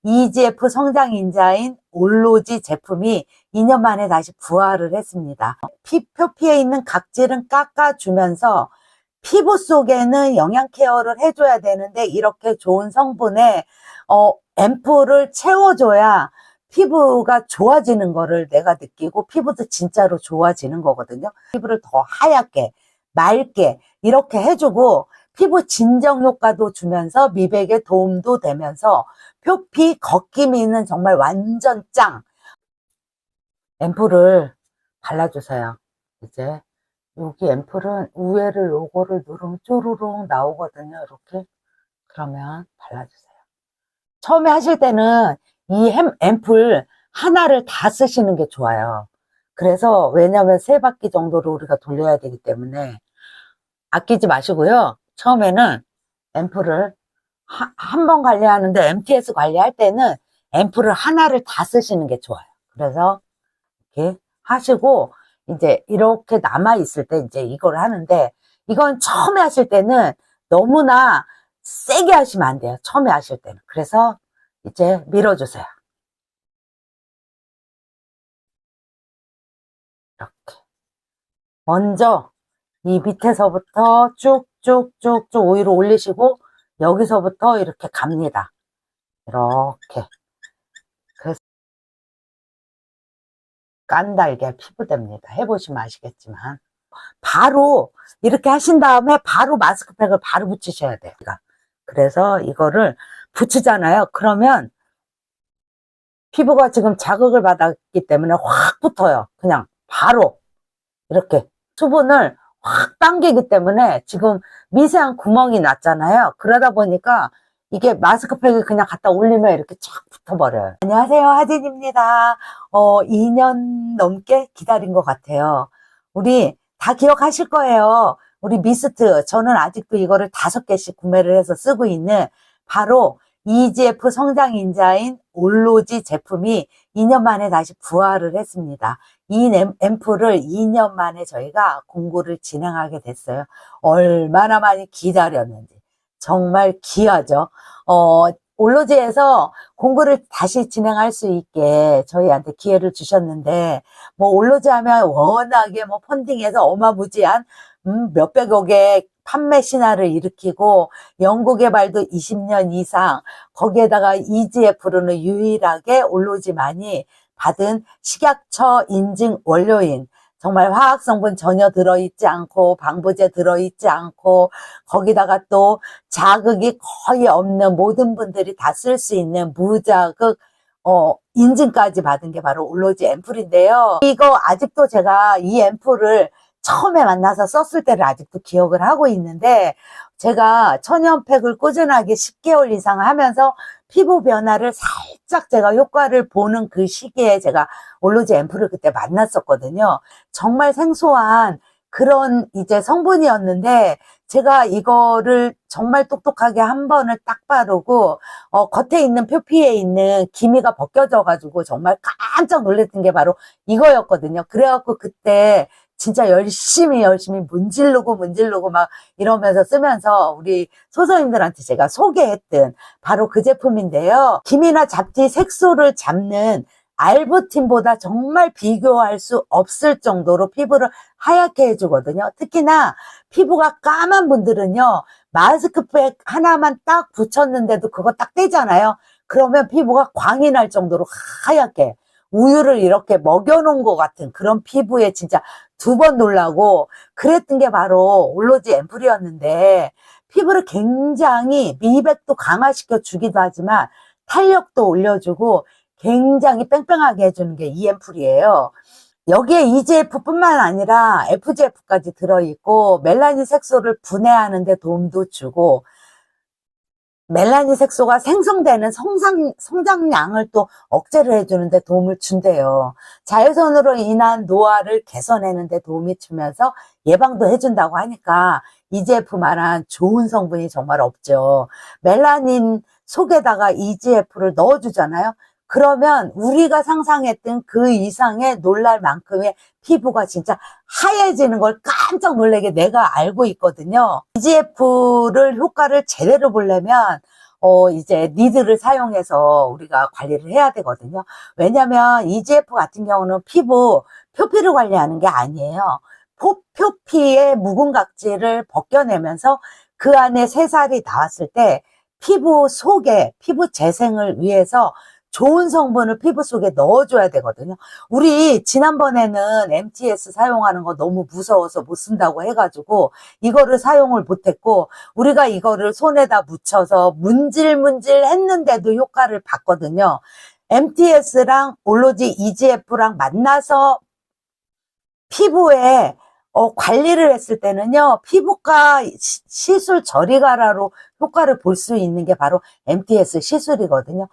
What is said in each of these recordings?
EGF 성장인자인 올로지 제품이 2년 만에 다시 부활을 했습니다. 표피에 있는 각질은 깎아주면서 피부 속에는 영양 케어를 해줘야 되는데 이렇게 좋은 성분에 앰플을 채워줘야 피부가 좋아지는 거를 내가 느끼고 피부도 진짜로 좋아지는 거거든요. 피부를 더 하얗게 맑게 이렇게 해주고 피부 진정 효과도 주면서 미백에 도움도 되면서 표피 걷기미는 정말 완전 짱. 앰플을 발라주세요. 이제 여기 앰플은 위에를 요거를 누르면 쪼르륵 나오거든요. 이렇게. 그러면 발라주세요. 처음에 하실 때는 이 앰플 하나를 다 쓰시는 게 좋아요. 그래서 왜냐면 3바퀴 정도를 우리가 돌려야 되기 때문에 아끼지 마시고요. 처음에는 앰플을 한 번 관리하는데 MTS 관리할 때는 앰플을 하나를 다 쓰시는 게 좋아요. 그래서 이렇게 하시고 이제 이렇게 남아 있을 때 이제 이걸 하는데 이건 처음에 하실 때는 너무나 세게 하시면 안 돼요. 처음에 하실 때는. 그래서 이제 밀어주세요. 이렇게. 먼저 이 밑에서부터 쭉쭉쭉쭉 위로 올리시고 여기서부터 이렇게 갑니다. 이렇게. 그래서 깐달걀 피부됩니다. 해보시면 아시겠지만 바로 이렇게 하신 다음에 바로 마스크팩을 바로 붙이셔야 돼요. 그래서 이거를 붙이잖아요. 그러면 피부가 지금 자극을 받았기 때문에 확 붙어요. 그냥 바로 이렇게 수분을 확 당기기 때문에 지금 미세한 구멍이 났잖아요. 그러다 보니까 이게 마스크팩을 그냥 갖다 올리면 이렇게 쫙 붙어버려요. 안녕하세요, 하진입니다. 2년 넘게 기다린 것 같아요. 우리 다 기억하실 거예요. 우리 미스트, 저는 아직도 이거를 5개씩 구매를 해서 쓰고 있는 바로 EGF 성장인자인 올로지 제품이 2년 만에 다시 부활을 했습니다. 이 앰플을 2년 만에 저희가 공구를 진행하게 됐어요. 얼마나 많이 기다렸는지. 정말 귀하죠. 올로지에서 공구를 다시 진행할 수 있게 저희한테 기회를 주셨는데, 뭐, 올로지 하면 워낙에 뭐 펀딩해서 어마무지한, 몇백억의 판매 신화를 일으키고, 연구개발도 20년 이상, 거기에다가 EGF로는 유일하게 올로지만이 받은 식약처 인증 원료인, 정말 화학성분 전혀 들어있지 않고 방부제 들어있지 않고 거기다가 또 자극이 거의 없는 모든 분들이 다 쓸 수 있는 무자극 인증까지 받은 게 바로 올로지 앰플인데요. 이거 아직도 제가 이 앰플을 처음에 만나서 썼을 때를 아직도 기억을 하고 있는데 제가 천연팩을 꾸준하게 10개월 이상 하면서 피부 변화를 살짝 제가 효과를 보는 그 시기에 제가 올로지 앰플을 그때 만났었거든요. 정말 생소한 그런 이제 성분이었는데 제가 이거를 정말 똑똑하게 한 번을 딱 바르고 겉에 있는 표피에 있는 기미가 벗겨져 가지고 정말 깜짝 놀랐던 게 바로 이거였거든요. 그래갖고 그때 진짜 열심히 문지르고 막 이러면서 쓰면서 우리 소소님들한테 제가 소개했던 바로 그 제품인데요. 기미나 잡티 색소를 잡는 알부틴보다 정말 비교할 수 없을 정도로 피부를 하얗게 해주거든요. 특히나 피부가 까만 분들은요. 마스크팩 하나만 딱 붙였는데도 그거 딱 떼잖아요. 그러면 피부가 광이 날 정도로 하얗게 우유를 이렇게 먹여놓은 것 같은 그런 피부에 진짜 2번 놀라고 그랬던 게 바로 올로지 앰플이었는데 피부를 굉장히 미백도 강화시켜 주기도 하지만 탄력도 올려주고 굉장히 뺑뺑하게 해주는 게 이 앰플이에요. 여기에 EGF뿐만 아니라 FGF까지 들어있고 멜라닌 색소를 분해하는 데 도움도 주고 멜라닌 색소가 생성되는 성장량을 또 억제를 해주는 데 도움을 준대요. 자외선으로 인한 노화를 개선하는 데 도움이 주면서 예방도 해준다고 하니까 EGF만한 좋은 성분이 정말 없죠. 멜라닌 속에다가 EGF를 넣어주잖아요. 그러면 우리가 상상했던 그 이상의 놀랄 만큼의 피부가 진짜 하얘지는 걸 깜짝 놀라게 내가 알고 있거든요. EGF를 효과를 제대로 보려면 이제 니드를 사용해서 우리가 관리를 해야 되거든요. 왜냐면 EGF 같은 경우는 피부 표피를 관리하는 게 아니에요. 표피의 묵은 각질을 벗겨내면서 그 안에 새살이 나왔을 때 피부 속에 피부 재생을 위해서 좋은 성분을 피부 속에 넣어줘야 되거든요. 우리 지난번에는 MTS 사용하는 거 너무 무서워서 못 쓴다고 해가지고 이거를 사용을 못했고, 우리가 이거를 손에다 묻혀서 문질문질 했는데도 효과를 봤거든요. MTS랑 올로지 EGF랑 만나서 피부에 관리를 했을 때는요, 피부과 시술 저리가라로 효과를 볼 수 있는 게 바로 MTS 시술이거든요.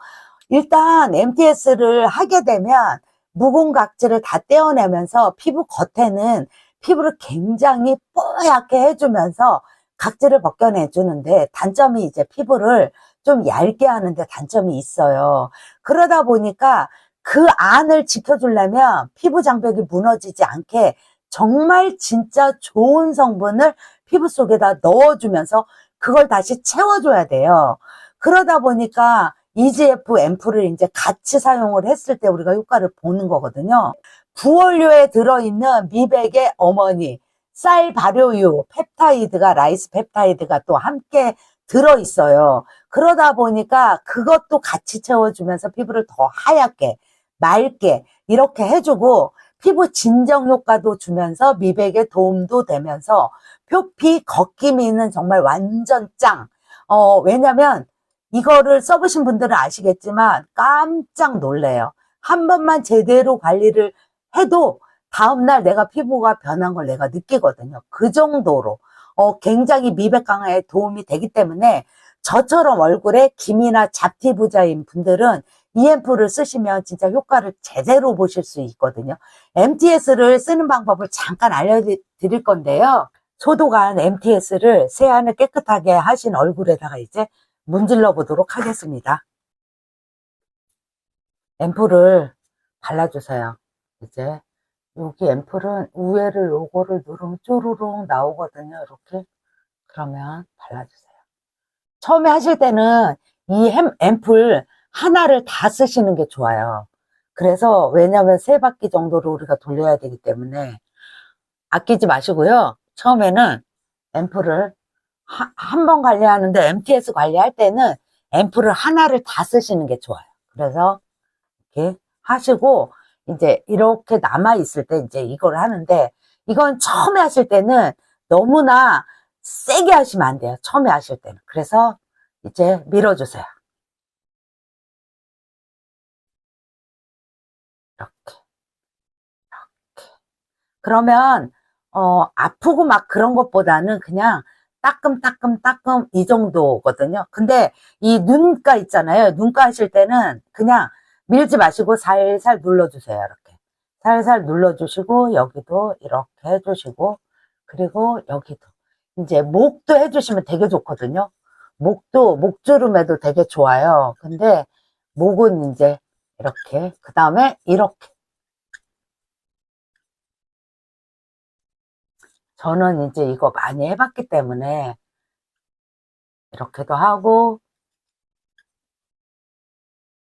일단 MTS를 하게 되면 묵은 각질을 다 떼어내면서 피부 겉에는 피부를 굉장히 뽀얗게 해주면서 각질을 벗겨내주는데, 단점이 이제 피부를 좀 얇게 하는데 단점이 있어요. 그러다 보니까 그 안을 지켜주려면 피부 장벽이 무너지지 않게 정말 진짜 좋은 성분을 피부 속에다 넣어주면서 그걸 다시 채워줘야 돼요. 그러다 보니까 EGF 앰플을 이제 같이 사용을 했을 때 우리가 효과를 보는 거거든요. 부원료에 들어있는 미백의 어머니, 쌀 발효유, 펩타이드가, 라이스 펩타이드가 또 함께 들어있어요. 그러다 보니까 그것도 같이 채워주면서 피부를 더 하얗게, 맑게 이렇게 해주고, 피부 진정 효과도 주면서 미백에 도움도 되면서 표피 걷기미는 정말 완전 짱. 왜냐면 이거를 써보신 분들은 아시겠지만 깜짝 놀래요. 한 번만 제대로 관리를 해도 다음날 내가 피부가 변한 걸 내가 느끼거든요. 그 정도로 굉장히 미백 강화에 도움이 되기 때문에 저처럼 얼굴에 기미나 잡티 부자인 분들은 이 앰플을 쓰시면 진짜 효과를 제대로 보실 수 있거든요. MTS를 쓰는 방법을 잠깐 알려드릴 건데요. 소독한 MTS를 세안을 깨끗하게 하신 얼굴에다가 이제 문질러 보도록 하겠습니다. 앰플을 발라주세요. 이제 여기 앰플은 우회를 요거를 누르면 쪼르륵 나오거든요. 이렇게. 그러면 발라주세요. 처음에 하실 때는 이 앰플 하나를 다 쓰시는 게 좋아요. 그래서 왜냐면 3바퀴 정도로 우리가 돌려야 되기 때문에 아끼지 마시고요. 처음에는 앰플을 한 번 관리하는데, MTS 관리할 때는 앰플을 하나를 다 쓰시는 게 좋아요. 그래서 이렇게 하시고 이제 이렇게 남아 있을 때 이제 이걸 하는데, 이건 처음에 하실 때는 너무나 세게 하시면 안 돼요. 처음에 하실 때는. 그래서 이제 밀어주세요. 이렇게. 그러면 아프고 막 그런 것보다는 그냥 따끔따끔따끔 이 정도거든요. 근데 이 눈가 있잖아요. 눈가 하실 때는 그냥 밀지 마시고 살살 눌러주세요. 이렇게 살살 눌러주시고, 여기도 이렇게 해주시고, 그리고 여기도 이제 목도 해주시면 되게 좋거든요. 목도 목주름에도 되게 좋아요. 근데 목은 이제 이렇게, 그 다음에 이렇게. 저는 이제 이거 많이 해봤기 때문에 이렇게도 하고,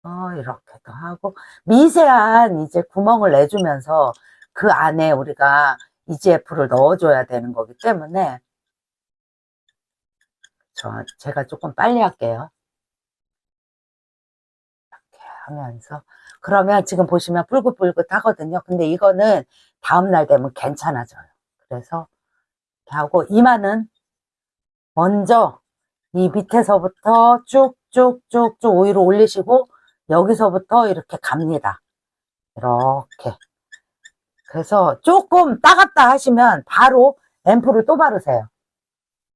이렇게도 하고, 미세한 이제 구멍을 내주면서 그 안에 우리가 EGF를 넣어줘야 되는 거기 때문에 제가 조금 빨리 할게요. 이렇게 하면서. 그러면 지금 보시면 뿔긋뿔긋 하거든요. 근데 이거는 다음날 되면 괜찮아져요. 그래서 이렇게 하고, 이마는 먼저 이 밑에서부터 쭉쭉쭉쭉 오일을 올리시고, 여기서부터 이렇게 갑니다. 이렇게. 그래서 조금 따갑다 하시면 바로 앰플을 또 바르세요.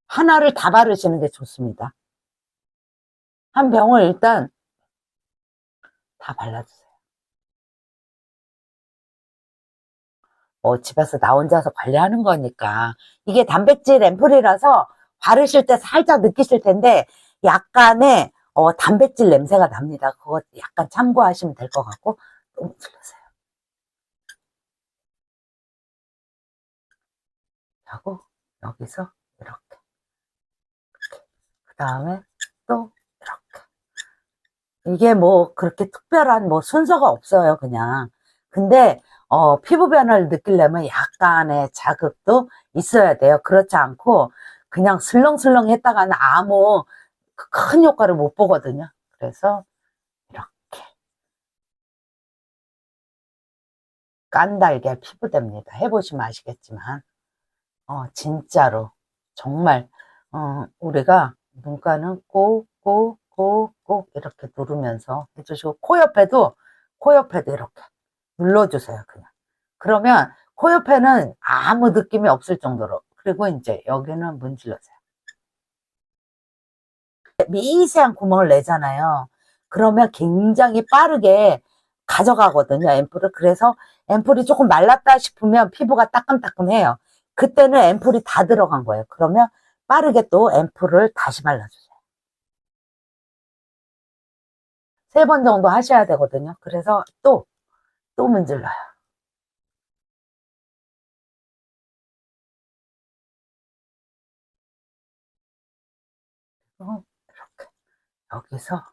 하나를 다 바르시는 게 좋습니다. 한 병을 일단 다 발라주세요. 집에서 나 혼자서 관리하는 거니까. 이게 단백질 앰플이라서 바르실 때 살짝 느끼실 텐데 약간의 단백질 냄새가 납니다. 그거 약간 참고하시면 될 것 같고, 너무 틀렸어요. 하고 여기서 이렇게. 그 다음에 또 이렇게. 이게 뭐 그렇게 특별한 뭐 순서가 없어요, 그냥. 근데 피부 변화를 느끼려면 약간의 자극도 있어야 돼요. 그렇지 않고 그냥 슬렁슬렁 했다가는 아무 큰 효과를 못 보거든요. 그래서 이렇게 깐달걀 피부됩니다. 해보시면 아시겠지만 진짜로 정말 우리가 눈가는 꼭 꼭 꼭 꼭 이렇게 누르면서 해주시고 코 옆에도 이렇게 눌러주세요. 그냥 그러면 코 옆에는 아무 느낌이 없을 정도로. 그리고 이제 여기는 문질러세요. 미세한 구멍을 내잖아요. 그러면 굉장히 빠르게 가져가거든요, 앰플을. 그래서 앰플이 조금 말랐다 싶으면 피부가 따끔따끔해요. 그때는 앰플이 다 들어간 거예요. 그러면 빠르게 또 앰플을 다시 발라주세요. 3번 정도 하셔야 되거든요. 그래서 또 문질러요. 이렇게 여기서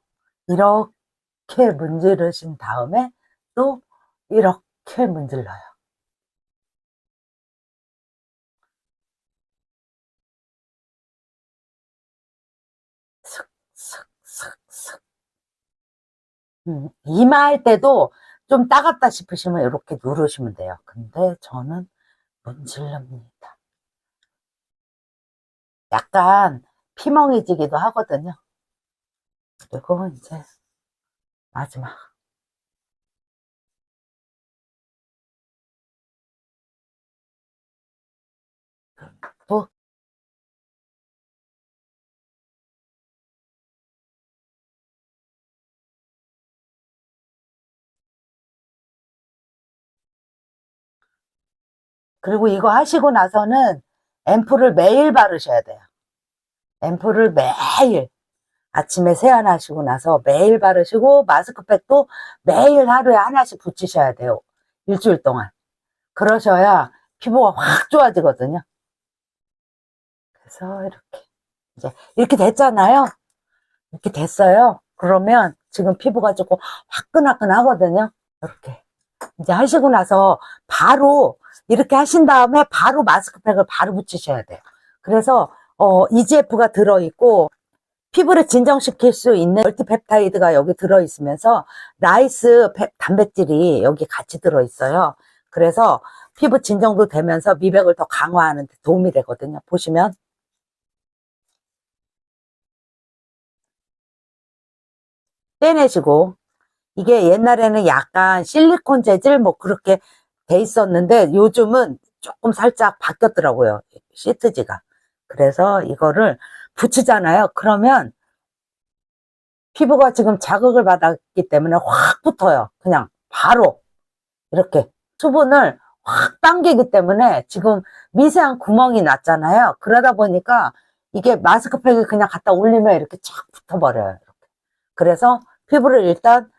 이렇게 문지르신 다음에 또 이렇게 문질러요. 슥슥슥슥. 이마할 때도 좀 따갑다 싶으시면 이렇게 누르시면 돼요. 근데 저는 문질릅니다. 약간 피멍해지기도 하거든요. 그리고 이제 마지막. 또 그리고 이거 하시고 나서는 앰플을 매일 바르셔야 돼요. 앰플을 매일 아침에 세안하시고 나서 매일 바르시고 마스크팩도 매일 하루에 하나씩 붙이셔야 돼요. 일주일 동안. 그러셔야 피부가 확 좋아지거든요. 그래서 이렇게 됐잖아요. 이렇게 됐어요. 그러면 지금 피부가 조금 화끈화끈 하거든요. 이렇게 이제 하시고 나서 바로 이렇게 하신 다음에 바로 마스크팩을 바로 붙이셔야 돼요. 그래서 EGF가 들어있고 피부를 진정시킬 수 있는 멀티펩타이드가 여기 들어있으면서 라이스 단백질이 여기 같이 들어있어요. 그래서 피부 진정도 되면서 미백을 더 강화하는 데 도움이 되거든요. 보시면 떼내시고, 이게 옛날에는 약간 실리콘 재질 뭐 그렇게 돼 있었는데 요즘은 조금 살짝 바뀌었더라고요. 시트지가. 그래서 이거를 붙이잖아요. 그러면 피부가 지금 자극을 받았기 때문에 확 붙어요. 그냥 바로 이렇게 수분을 확 당기기 때문에 지금 미세한 구멍이 났잖아요. 그러다 보니까 이게 마스크팩을 그냥 갖다 올리면 이렇게 쫙 붙어버려요. 이렇게. 그래서 피부를 일단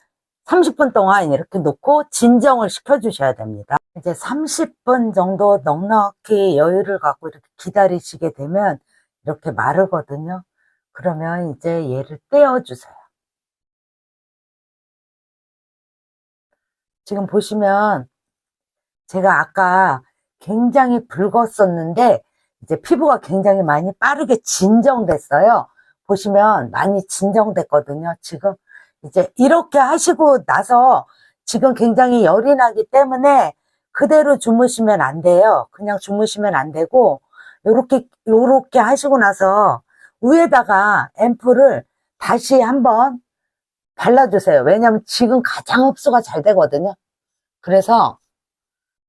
30분 동안 이렇게 놓고 진정을 시켜주셔야 됩니다. 이제 30분 정도 넉넉히 여유를 갖고 이렇게 기다리시게 되면 이렇게 마르거든요. 그러면 이제 얘를 떼어주세요. 지금 보시면 제가 아까 굉장히 붉었었는데 이제 피부가 굉장히 많이 빠르게 진정됐어요. 보시면 많이 진정됐거든요. 지금 이제 이렇게 하시고 나서 지금 굉장히 열이 나기 때문에 그대로 주무시면 안 돼요. 그냥 주무시면 안 되고 요렇게 하시고 나서 위에다가 앰플을 다시 한번 발라주세요. 왜냐면 지금 가장 흡수가 잘 되거든요. 그래서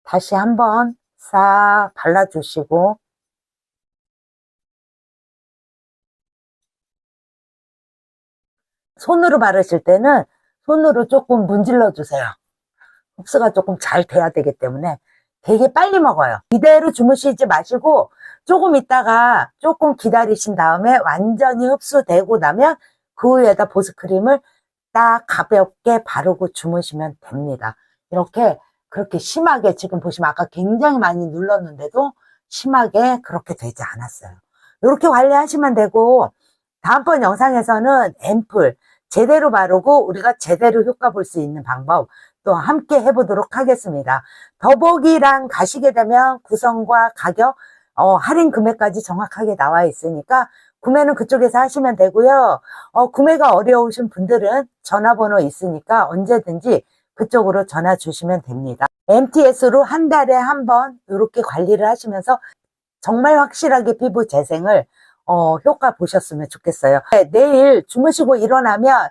다시 한번 싹 발라주시고 손으로 바르실 때는 손으로 조금 문질러 주세요. 흡수가 조금 잘 돼야 되기 때문에 되게 빨리 먹어요. 이대로 주무시지 마시고 조금 있다가 조금 기다리신 다음에 완전히 흡수되고 나면 그 위에다 보습크림을 딱 가볍게 바르고 주무시면 됩니다. 이렇게 그렇게 심하게 지금 보시면 아까 굉장히 많이 눌렀는데도 심하게 그렇게 되지 않았어요. 이렇게 관리하시면 되고 다음번 영상에서는 앰플 제대로 바르고 우리가 제대로 효과 볼 수 있는 방법 또 함께 해보도록 하겠습니다. 더보기란 가시게 되면 구성과 가격, 할인 금액까지 정확하게 나와 있으니까 구매는 그쪽에서 하시면 되고요. 구매가 어려우신 분들은 전화번호 있으니까 언제든지 그쪽으로 전화 주시면 됩니다. MTS로 한 달에 한 번 이렇게 관리를 하시면서 정말 확실하게 피부 재생을 효과 보셨으면 좋겠어요. 네, 내일 주무시고 일어나면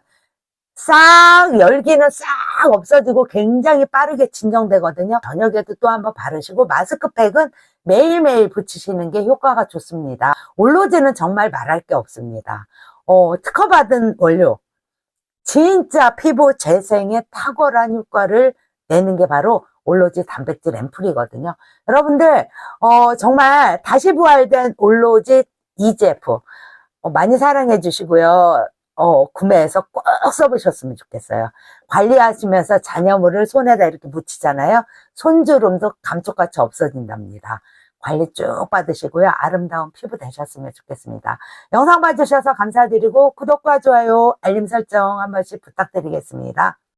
싹 열기는 싹 없어지고 굉장히 빠르게 진정되거든요. 저녁에도 또 한번 바르시고 마스크팩은 매일매일 붙이시는 게 효과가 좋습니다. 올로제는 정말 말할 게 없습니다. 특허받은 원료, 진짜 피부 재생에 탁월한 효과를 내는 게 바로 올로지 단백질 앰플이거든요. 여러분들 정말 다시 부활된 올로지 EGF 많이 사랑해 주시고요. 구매해서 꼭 써보셨으면 좋겠어요. 관리하시면서 잔여물을 손에다 이렇게 묻히잖아요. 손주름도 감쪽같이 없어진답니다. 관리 쭉 받으시고요. 아름다운 피부 되셨으면 좋겠습니다. 영상 봐주셔서 감사드리고 구독과 좋아요, 알림 설정 한 번씩 부탁드리겠습니다.